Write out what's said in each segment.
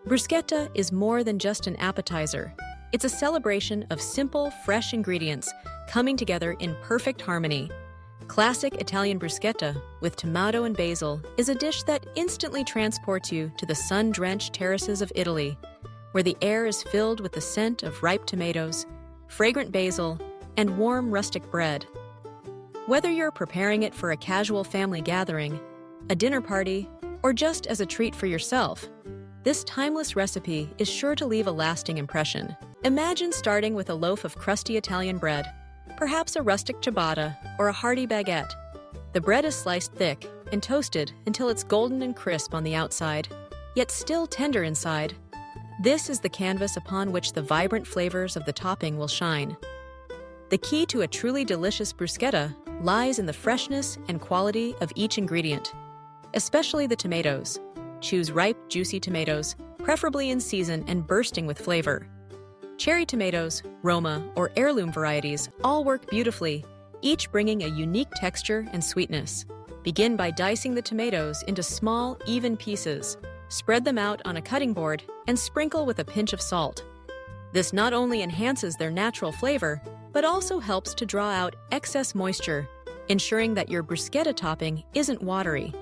Bruschetta is more than just an appetizer. It's a celebration of simple, fresh ingredients coming together in perfect harmony. Classic Italian bruschetta with tomato and basil is a dish that instantly transports you to the sun-drenched terraces of Italy, where the air is filled with the scent of ripe tomatoes, fragrant basil, and warm rustic bread. Whether you're preparing it for a casual family gathering, a dinner party, or just as a treat for yourself, this timeless recipe is sure to leave a lasting impression. Imagine starting with a loaf of crusty Italian bread, perhaps a rustic ciabatta or a hearty baguette. The bread is sliced thick and toasted until it's golden and crisp on the outside, yet still tender inside. This is the canvas upon which the vibrant flavors of the topping will shine. The key to a truly delicious bruschetta lies in the freshness and quality of each ingredient, especially the tomatoes. Choose ripe, juicy tomatoes, preferably in season and bursting with flavor. Cherry tomatoes, Roma, or heirloom varieties all work beautifully, each bringing a unique texture and sweetness. Begin by dicing the tomatoes into small, even pieces. Spread them out on a cutting board and sprinkle with a pinch of salt. This not only enhances their natural flavor, but also helps to draw out excess moisture, ensuring that your bruschetta topping isn't watery.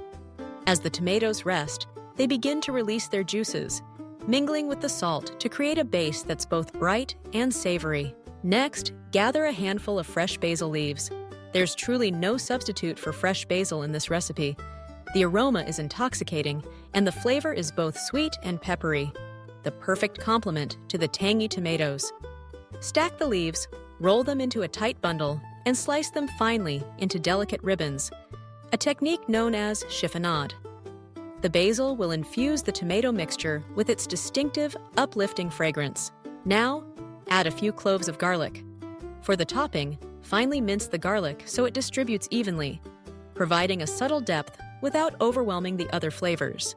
As the tomatoes rest, they begin to release their juices, mingling with the salt to create a base that's both bright and savory. Next, gather a handful of fresh basil leaves. There's truly no substitute for fresh basil in this recipe. The aroma is intoxicating, and the flavor is both sweet and peppery, the perfect complement to the tangy tomatoes. Stack the leaves, roll them into a tight bundle, and slice them finely into delicate ribbons, a technique known as chiffonade. The basil will infuse the tomato mixture with its distinctive, uplifting fragrance. Now, add a few cloves of garlic. For the topping, finely mince the garlic so it distributes evenly, providing a subtle depth without overwhelming the other flavors.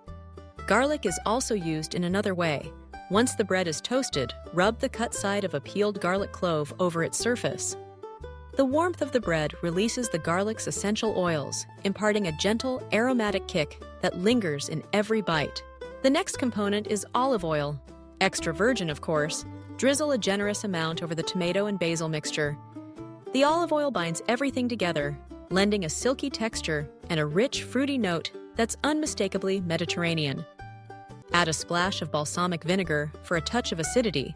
Garlic is also used in another way. Once the bread is toasted, rub the cut side of a peeled garlic clove over its surface. The warmth of the bread releases the garlic's essential oils, imparting a gentle, aromatic kick that lingers in every bite. The next component is olive oil. Extra virgin, of course. Drizzle a generous amount over the tomato and basil mixture. The olive oil binds everything together, lending a silky texture and a rich, fruity note that's unmistakably Mediterranean. Add a splash of balsamic vinegar for a touch of acidity,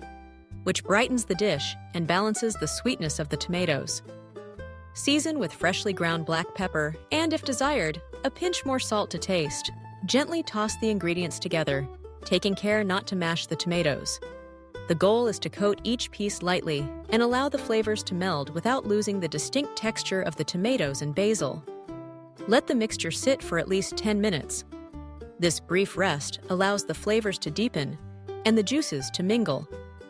which brightens the dish and balances the sweetness of the tomatoes. Season with freshly ground black pepper and, if desired, a pinch more salt to taste. Gently toss the ingredients together, taking care not to mash the tomatoes. The goal is to coat each piece lightly and allow the flavors to meld without losing the distinct texture of the tomatoes and basil. Let the mixture sit for at least 10 minutes. This brief rest allows the flavors to deepen and the juices to mingle,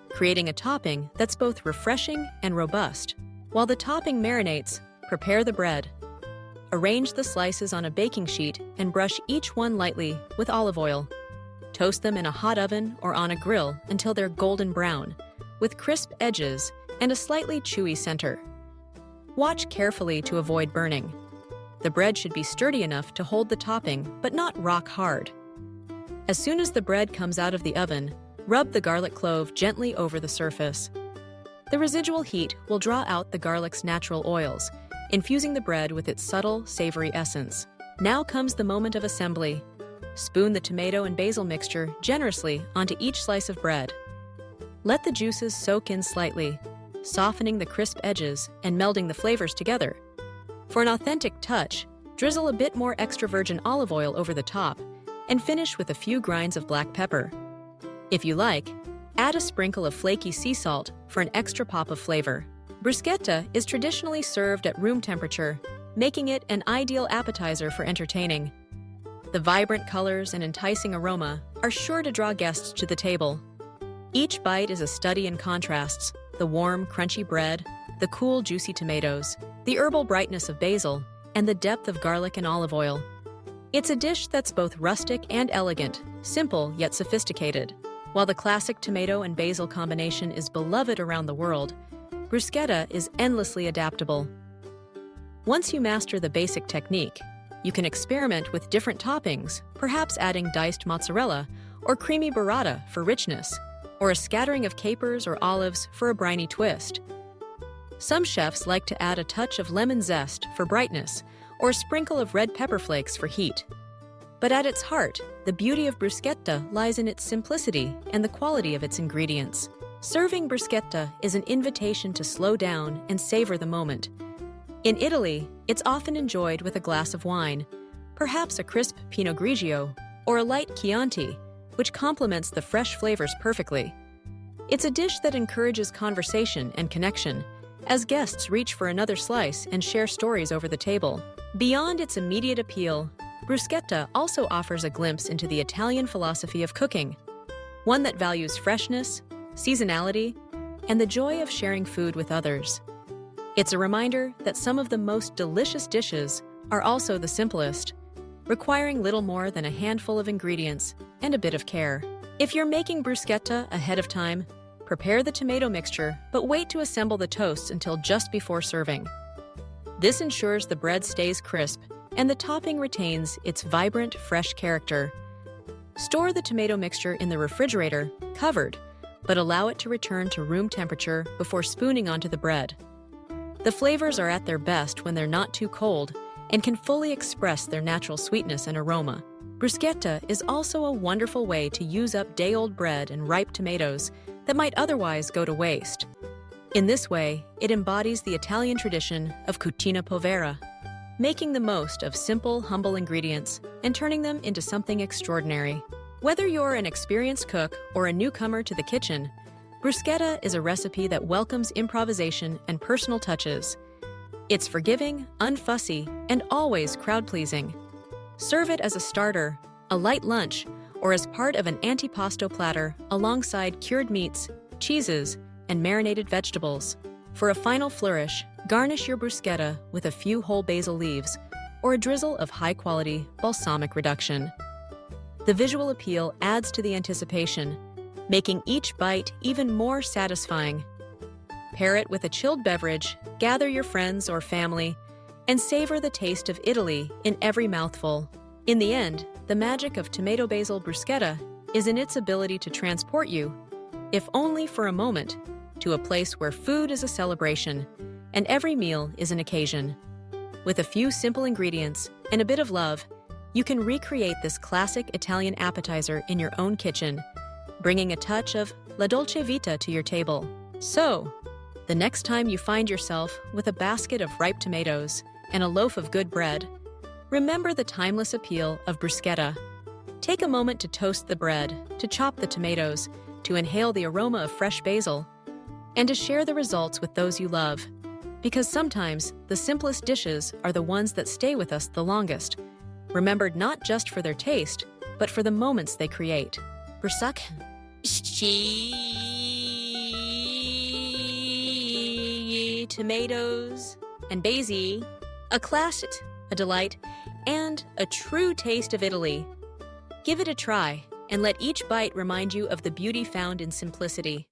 creating a topping that's both refreshing and robust. While the topping marinates, prepare the bread. Arrange the slices on a baking sheet and brush each one lightly with olive oil. Toast them in a hot oven or on a grill until they're golden brown, with crisp edges and a slightly chewy center. Watch carefully to avoid burning. The bread should be sturdy enough to hold the topping, but not rock hard. As soon as the bread comes out of the oven, rub the garlic clove gently over the surface. The residual heat will draw out the garlic's natural oils, infusing the bread with its subtle, savory essence. Now comes the moment of assembly. Spoon the tomato and basil mixture generously onto each slice of bread. Let the juices soak in slightly, softening the crisp edges and melding the flavors together. For an authentic touch, drizzle a bit more extra virgin olive oil over the top and finish with a few grinds of black pepper. If you like, add a sprinkle of flaky sea salt for an extra pop of flavor. Bruschetta is traditionally served at room temperature, making it an ideal appetizer for entertaining. The vibrant colors and enticing aroma are sure to draw guests to the table. Each bite is a study in contrasts: the warm, crunchy bread, the cool, juicy tomatoes, the herbal brightness of basil, and the depth of garlic and olive oil. It's a dish that's both rustic and elegant, simple yet sophisticated. While the classic tomato and basil combination is beloved around the world, bruschetta is endlessly adaptable. Once you master the basic technique, you can experiment with different toppings, perhaps adding diced mozzarella or creamy burrata for richness, or a scattering of capers or olives for a briny twist. Some chefs like to add a touch of lemon zest for brightness, or a sprinkle of red pepper flakes for heat. But at its heart, the beauty of bruschetta lies in its simplicity and the quality of its ingredients. Serving bruschetta is an invitation to slow down and savor the moment. In Italy, it's often enjoyed with a glass of wine, perhaps a crisp Pinot Grigio or a light Chianti, which complements the fresh flavors perfectly. It's a dish that encourages conversation and connection, as guests reach for another slice and share stories over the table. Beyond its immediate appeal, bruschetta also offers a glimpse into the Italian philosophy of cooking, one that values freshness, seasonality, and the joy of sharing food with others. It's a reminder that some of the most delicious dishes are also the simplest, requiring little more than a handful of ingredients and a bit of care. If you're making bruschetta ahead of time, prepare the tomato mixture, but wait to assemble the toasts until just before serving. This ensures the bread stays crisp and the topping retains its vibrant, fresh character. Store the tomato mixture in the refrigerator, covered, but allow it to return to room temperature before spooning onto the bread. The flavors are at their best when they're not too cold and can fully express their natural sweetness and aroma. Bruschetta is also a wonderful way to use up day-old bread and ripe tomatoes that might otherwise go to waste. In this way, it embodies the Italian tradition of cucina povera, making the most of simple, humble ingredients and turning them into something extraordinary. Whether you're an experienced cook or a newcomer to the kitchen, bruschetta is a recipe that welcomes improvisation and personal touches. It's forgiving, unfussy, and always crowd-pleasing. Serve it as a starter, a light lunch, or as part of an antipasto platter alongside cured meats, cheeses, and marinated vegetables. For a final flourish, garnish your bruschetta with a few whole basil leaves or a drizzle of high-quality balsamic reduction. The visual appeal adds to the anticipation, making each bite even more satisfying. Pair it with a chilled beverage, gather your friends or family, and savor the taste of Italy in every mouthful. In the end, the magic of tomato basil bruschetta is in its ability to transport you, if only for a moment, to a place where food is a celebration and every meal is an occasion. With a few simple ingredients and a bit of love, you can recreate this classic Italian appetizer in your own kitchen, bringing a touch of la dolce vita to your table. So, the next time you find yourself with a basket of ripe tomatoes and a loaf of good bread, remember the timeless appeal of bruschetta. Take a moment to toast the bread, to chop the tomatoes, to inhale the aroma of fresh basil, and to share the results with those you love. Because sometimes the simplest dishes are the ones that stay with us the longest, remembered not just for their taste, but for the moments they create. Bruschetta. Tomatoes and basil, a classic, a delight, and a true taste of Italy. Give it a try, and let each bite remind you of the beauty found in simplicity.